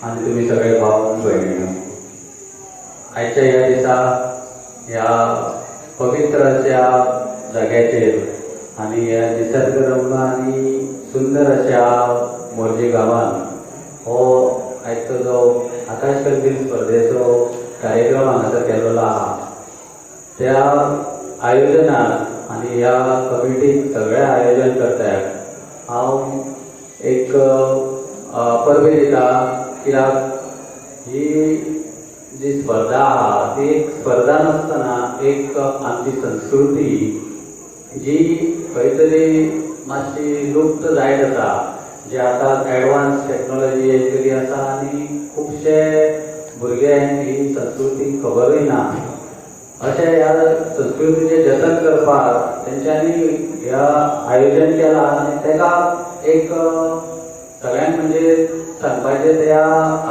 आणि तुम्ही सगळे भाव भयणीनो, आजच्या ह्या दिसा ह्या पवित्र अशा जाग्याचेर आणि ह्या निसर्गरम्य आणि सुंदर अशा मोर्जे गांवांत हो आजचो जो आकाश कंदील स्पर्धेचो कार्यक्रम हांगासर केल्लो आहा, त्या आयोजनाक आणि ह्या कमिटीक सगळ्या आयोजन करत्याक हांव एक परबी दिता, कित्याक ही जी स्पर्धा आहा ती एक स्पर्धा नासतना एक आमची संस्कृती जी खंय तरी मातशी लुप्त जायत आसा, जे आतां एडवान्स टॅक्नॉलॉजी येयल्ली आसा आनी खुबशे भुरग्यांक ही संस्कृती खबरूय ना. अशें ह्या संस्कृतीचें जतन करपाक तेंच्यांनी ह्या आयोजन केलां आनी तेका एक सगळ्यांक म्हणजे सांगपाचें त्या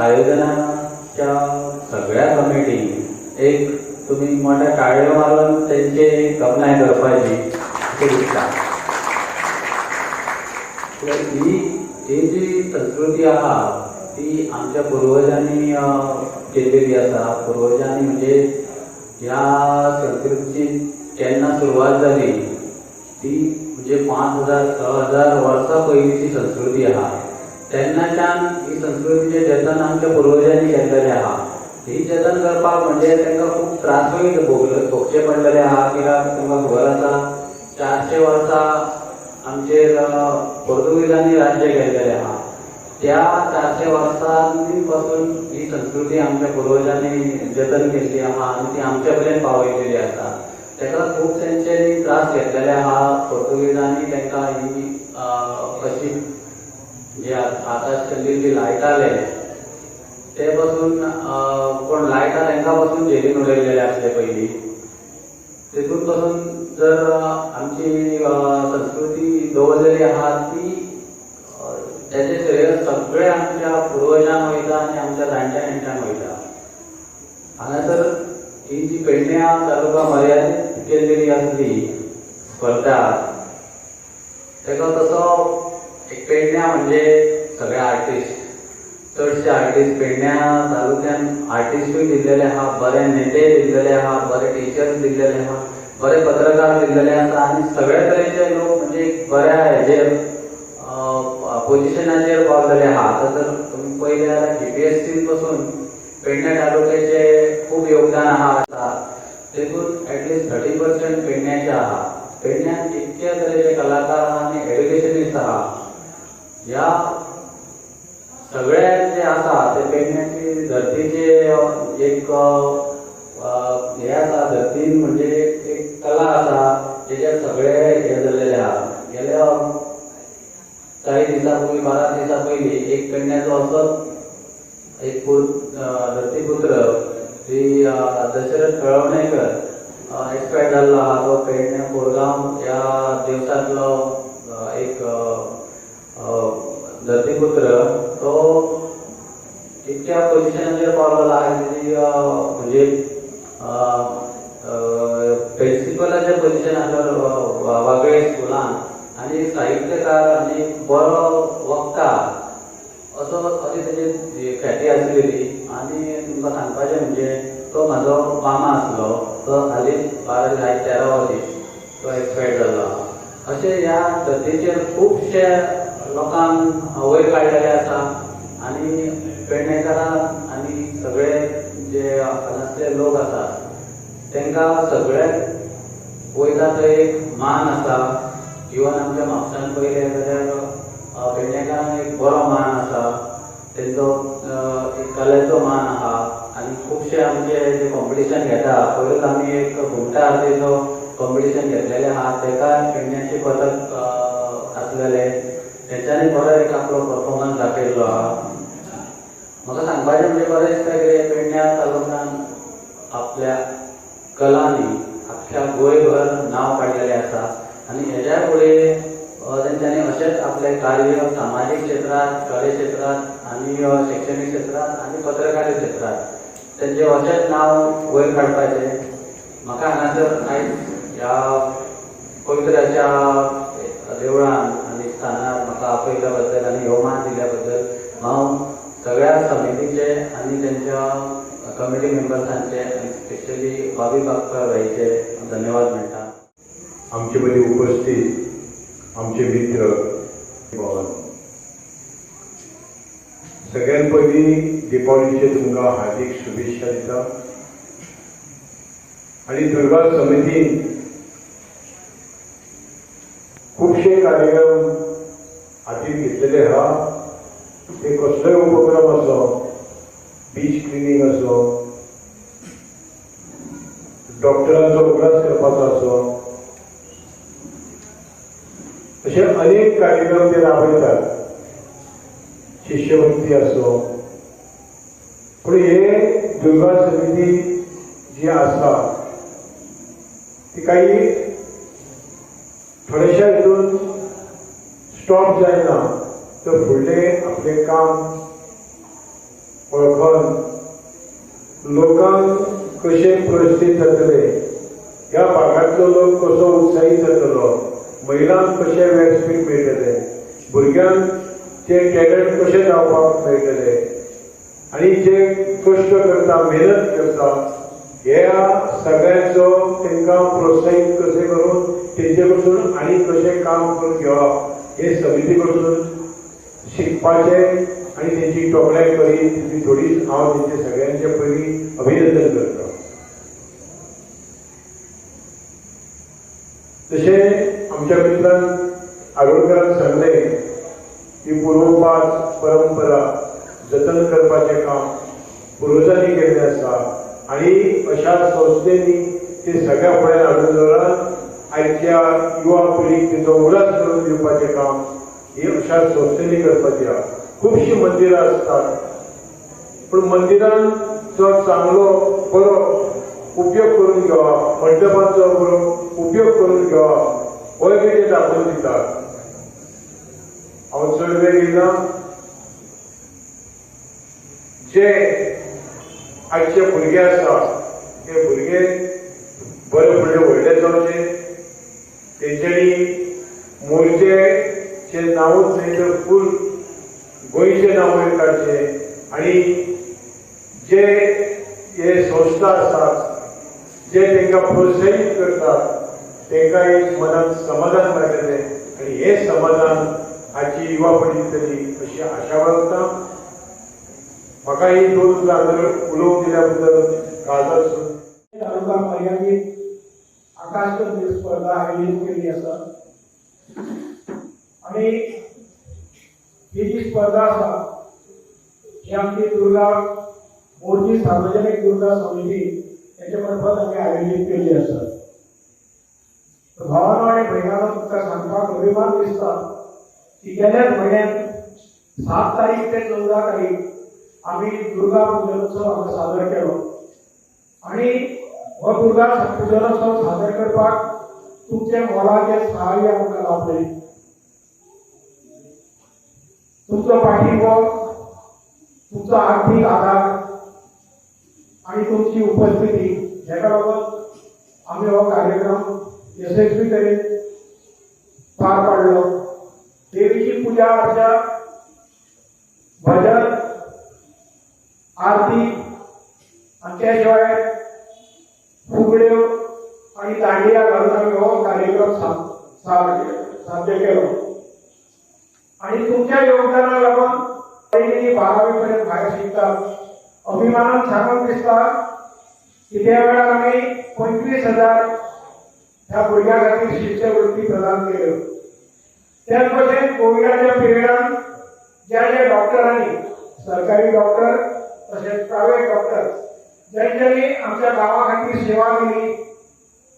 आयोजनाच्या सगळ्या कमिटीक एक तुमी मोठ्या ताळयो मारून तेंची तोखणाय करपाची अशें दिसता. ही जी संस्कृती आहा ती आमच्या पुर्वजांनी केल्लेली आसा. पुर्वजांनी म्हणजे ह्या संस्कृतीची केन्ना सुरवात जाली ती म्हणजे 5000-6000 वर्सां पयलींची संस्कृती आहा. तेन्नाच्यान ही संस्कृतीचें जतन आमच्या पुर्वजांनी केल्लेलें आहा. ही जतन करपाक म्हणजे तांकां खूब त्रासूय भोगचे पडलेले आहा, कित्याक तुमकां खबर आसा 400 वर्सां आमचेर पोर्तुगीजांनी राज्य केल्लेलें आहा. त्या 400 वर्सांनी पासून ही संस्कृती आमच्या पुर्वजांनी जतन केल्ली आहा आनी ती आमचे पर्यंत पावयलेली आसा. ताका खूब तेंच्यांनी त्रास घेतलेले आहा. पोर्तुगीजांनी तांकां ही अशी जे आकाश कंदील जी लायताले ते पासून कोण लायता तांकां पासून जेलीन उडयल्लेले आसले पयलीं. तेतून पासून जर आमची संस्कृती दवरलेली आहा ती त्याचे श्रेय सगळे आमच्या पुर्वजांक वयता आनी आमच्या जाणट्या नेणट्यांक वयता. हांगासर ही जी पेडण्या तालुका मर्यादीत केल्लेली आसली स्पर्धा, तेका तसो एक पेडण्या म्हणजे सगळे आर्टिस्ट, चडशे आर्टिस्ट पेडण्या तालुक्यान आर्टिस्टूय दिल्लेले आहा, बरे नेते दिल्लेले आहा, बरे टिचर्स दिल्लेले आहा, बरे पत्रकार दिल्लेले आसा आनी सगळे तरेचे लोक म्हणजे बऱ्या हेजेर पोजिशनाचेर पावलेले आहा. आतां जर तुमी पयले जाल्यार GPSC पासून पेडण्या तालुक्याचे खूब योगदान आहा. तेतून एटलिस्ट 30% पेडण्याचे आहा. पेडण्यात इतके तरेचे कलाकार आनी एड्युकेशनिस्ट आहा. ह्या सगळ्या जे आसा ते पेडण्याची धर्तीचे एक हे आसा. धर्तीन म्हणजे एक कला आसा जेचेर सगळे हे जाल्लेले आहा. गेल्या काही दिसा पयलीं 12 दिसा पयलीं एक पेडण्याचो असोच एक धरतीपुत्र श्री दशरथ कळवणेकर एक्सपायर जाल्लो आहा. तो पेडण्या कोरगांव ह्या देवसांतलो एक धरतीपुत्र. तो इतक्या पोजिशनाचेर पावलेलो आहा की म्हणजे प्रिन्सिपलाच्या पोजिशनाचेर वागळे स्कुलान आनी साहित्यकार आनी बरो वक्ता अशी तेजी ख्याती आसलेली. आनी तुमकां सांगपाचें म्हणजे तो म्हाजो मामा आसलो. तो हालींच 13 वर्स तो एक्सपायर जाल्लो आहा. अशें ह्या धर्तीचेर खुबशे लोकांक वयर काडलेले आसा आनी पेडणेकारां आनी सगळे जे हांगासले लोक आसा तांकां सगळ्याक वयता थंय एक मान आसा. इवन आमच्या म्हापशान पयले जाल्यार पेडणेकारांक एक बरो मान आसा. तेंचो एक कलेचो मान आहा आनी खुबशे आमचे जे कॉम्पिटिशन घेता. पयलींच आमी एक घुमटा आरतीचो कॉम्पिटिशन घेतलेले आहा. तेका पेडण्याचे पथक आसलेले. तेंच्यांनी बरो एक आपलो परफॉर्मन्स दाखयल्लो आहा. म्हाका सांगपाचें म्हणजे बरेचशे पेडण्या तालुक्यान आपल्या कलांनी अख्ख्या गोंयभर नांव काडलेलें आसा. आनी हेज्या फुडें तेंच्यांनी अशेंच आपले कार्य सामाजीक क्षेत्रांत, कले क्षेत्रांत आनी शैक्षणीक क्षेत्रांत आनी पत्रकारी क्षेत्रांत तेंचें अशेंच नांव वयर काडपाचें. म्हाका हांगासर आयज ह्या पवित्राच्या देवळान आनी स्थानार म्हाका आपयल्या बद्दल आनी हो मान दिल्या बद्दल हांव सगळ्या समितीचे आणि त्यांच्या कमिटी मेंबर्सांचे आणि स्पेशली बाबी बागकर भाईचे धन्यवाद म्हणटा. आमचे बरे उपस्थित आमचे मित्र भवन, सगळ्यात पयलीं दिपावलीचे तुमकां हार्दिक शुभेच्छा दिता. आणि दुर्गा समितीन खूबशे कार्यक्रम हातीत घेतलेले आहा. ते कसलोय उपक्रम असो, बीच क्लिनिंग असो, डॉक्टरांचो उगडास करपाचो असो, असे अनेक कार्यक्रम ते राबयतात. शिष्यवृत्ती असो. पण हे दुर्गा समिती जी आसा ती काही थोड्याशा हितून स्टॉप जायना, तर फुडले आपले काम वळखून लोकांक कशे परिस्थिती जातले, ह्या भागातलो लोक कसो उत्साहीत जातलो, महिलांक कशे व्यासपीठ मेळटले, भुरग्यांक ते टॅलंट कशे जावपाक मेळटले, आणि जे कश्ट करता, मेहनत करता, ह्या सगळ्यांचो तांकां प्रोत्साहीत कशें करून तेंचे कडसून आनी कशें काम करून घेवप हे समिती कडसून शिकपाचें आणि तेंची तोखणाय करीत ती थोडीच हांव तेंचे सगळ्यांचे पयलीं अभिनंदन करता. तशें आमच्या मित्रान आरोळकरान सांगलें की पूर्वपास परंपरा जतन करपाचें काम पुर्वजांनी केल्लें आसा आणि अशा संस्थेनी ते सगळ्या फुड्यान हाडून दवरान आयच्या युवा पिढीक तेचो उगडास करून दिवपाचें काम हे अशा संस्थेनी करपाचें आहा. खुबशीं मंदिरां असतात, पूण मंदिरांचो चांगलो बरो उपयोग करून घेवप, मंडपांचो बरो उपयोग करून घेवप हो बी ते दाखोवन दितात. हांव चड वेळ घेयना. जे आजचे भुरगे आसा ते भुरगे बरे फुडले व्हडले जावचे, तेंच्यांनी मोरचेचे नांवूच न्हय तर फूल गोंयचें नांव काडचे, आणि जे हे संस्था आसात जे तांकां प्रोत्साहीत करतात तांकां एक मनात समाधान मेळटलें, आणि हे समाधान आजची युवा पिढी दितली अशी आशा बाळगता. म्हाका ही 2 उतरां उलोवंक दिल्या बद्दल काळजात तालुका मर्यादित आकाशकंदील स्पर्धा आयोजित केली आसा. आणि ही जी स्पर्धा आसा ही आमची दुर्गा मोरजी सार्वजनिक दुर्गा समिती याच्या मार्फत आम्ही आयोजित केली आसा. भावानो आणि भयणानो तुमकां सांगपाक अभिमान दिसता की गेल्याच म्हयन्यात 7 तारीख ते 14 तारीख आम्ही दुर्गा पूजनोत्सव हांगा सादर केलो. आणि हो दुर्गा पूजनोत्सव सादर करपाक तुमचे मोलाचे सहाय्य आमकां लाभलें. तुमचो पाठिंबो, तुमचो आर्थीक आधार आणि तुमची उपस्थिती हेका लागून आम्ही हो कार्यक्रम यशस्वी तरेन पार पाडलो. देवीची पूजा अर्चा, भजन, आरती आणि त्याशिवाय फुगड्यो आणि दांडिया घालून आम्ही हो कार्यक्रम साध्य केलो. आणि तुमच्या योगदानाक लागून पहिली 12वी पर्यंत भायर शिकतात. अभिमानान सांगून दिसता की त्या वेळार आम्ही 25,000 ह्या भुरग्यां खातीर शिश्यवृत्ती प्रदान केल्यो. त्याच भशेन कोविडाच्या पिरियडान ज्या डॉक्टरांनी, सरकारी डॉक्टर तसेच प्रायव्हेट डॉक्टर ज्यांच्यानी आमच्या गावा खातीर सेवा दिली,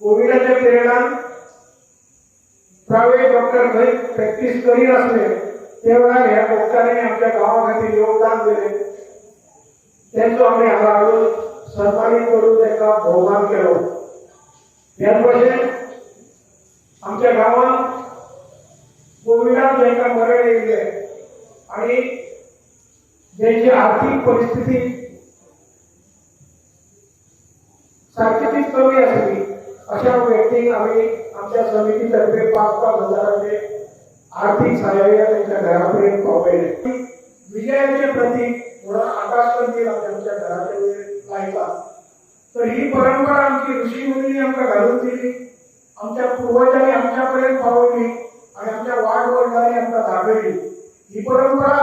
कोविडाच्या पिरियडान प्रायव्हेट डॉक्टर खंय प्रॅक्टीस करिनासले त्या वेळार ह्या डॉक्टरांनी आमच्या गावा खातीर योगदान दिलें. त्यांचो आम्ही हांगा हाडून सन्मानित करून तांकां भोवमान केलो. त्याच भशेन आमच्या गांवांत कोविडान जांकां मरण येयलें आणि ज्यांची आर्थिक परिस्थिती सारकीच कमी आसली अशा व्यक्तींक आम्ही आमच्या समितीतर्फे 5-5 हजारांचे आर्थिक सहाय्य त्यांच्या घरापर्यंत पावयले. विजयाचे प्रतीक थोडा आकाश कंदील आमच्या घराच्या वयर लायतात. तर ही परंपरा आमची ऋषीमुनींनी आमकां घालून दिली, आमच्या पूर्वजांनी आमच्यापर्यंत पावयली आणि आमच्या वाडवडिलांनी आमकां दाखयली. ही परंपरा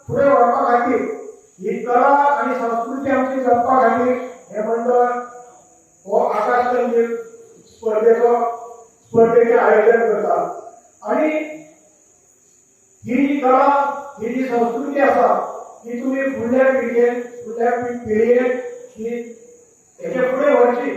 फुडें व्हरपा खातीर, ही कला आणि संस्कृती आमची जपपा खातीर हे मंडळ हो आकाश कंदील स्पर्धेचे आयोजन करता. आणि ही जी कला, ही जी संस्कृती आसा ही तुम्ही फुडल्या पिळगेन ही हेचे फुडें व्हरची.